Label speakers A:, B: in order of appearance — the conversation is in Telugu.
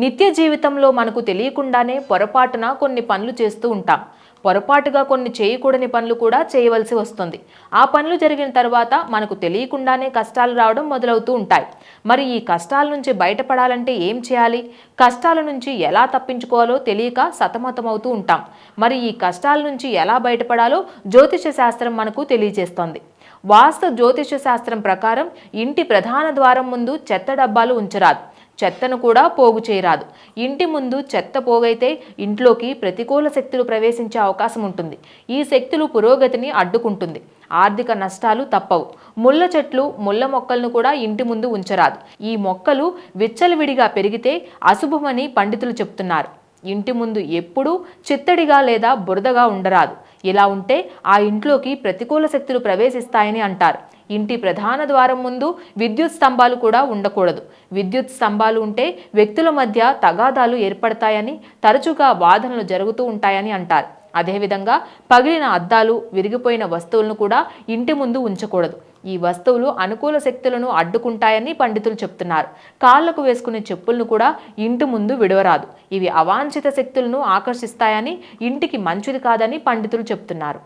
A: నిత్య జీవితంలో మనకు తెలియకుండానే పొరపాటున కొన్ని పనులు చేస్తూ ఉంటాం. పొరపాటుగా కొన్ని చేయకూడని పనులు కూడా చేయవలసి వస్తుంది. ఆ పనులు జరిగిన తర్వాత మనకు తెలియకుండానే కష్టాలు రావడం మొదలవుతూ ఉంటాయి. మరి ఈ కష్టాల నుంచి బయటపడాలంటే ఏం చేయాలి? కష్టాల నుంచి ఎలా తప్పించుకోవాలో తెలియక సతమతమవుతూ ఉంటాం. మరి ఈ కష్టాల నుంచి ఎలా బయటపడాలో జ్యోతిష శాస్త్రం మనకు తెలియజేస్తోంది. వాస్తు జ్యోతిష శాస్త్రం ప్రకారం ఇంటి ప్రధాన ద్వారం ముందు చెత్త డబ్బాలు ఉంచరాదు. చెత్తను కూడా పోగు చేయరాదు. ఇంటి ముందు చెత్త పోగైతే ఇంట్లోకి ప్రతికూల శక్తులు ప్రవేశించే అవకాశం ఉంటుంది. ఈ శక్తులు పురోగతిని అడ్డుకుంటుంది. ఆర్థిక నష్టాలు తప్పవు. ముళ్ళ చెట్లు, ముళ్ళ మొక్కలను కూడా ఇంటి ముందు ఉంచరాదు. ఈ మొక్కలు విచ్చలవిడిగా పెరిగితే అశుభమని పండితులు చెప్తున్నారు. ఇంటి ముందు ఎప్పుడూ చిత్తడిగా లేదా బురదగా ఉండరాదు. ఇలా ఉంటే ఆ ఇంట్లోకి ప్రతికూల శక్తులు ప్రవేశిస్తాయని అంటారు. ఇంటి ప్రధాన ద్వారం ముందు విద్యుత్ స్తంభాలు కూడా ఉండకూడదు. విద్యుత్ స్తంభాలు ఉంటే వ్యక్తుల మధ్య తగాదాలు ఏర్పడతాయని, తరచుగా వాదనలు జరుగుతూ ఉంటాయని అంటారు. అదేవిధంగా పగిలిన అద్దాలు, విరిగిపోయిన వస్తువులను కూడా ఇంటి ముందు ఉంచకూడదు. ఈ వస్తువులు అనుకూల శక్తులను అడ్డుకుంటాయని పండితులు చెప్తున్నారు. కాళ్లకు వేసుకునే చెప్పులను కూడా ఇంటి ముందు విడవరాదు. ఇవి అవాంఛిత శక్తులను ఆకర్షిస్తాయని, ఇంటికి మంచిది కాదని పండితులు చెప్తున్నారు.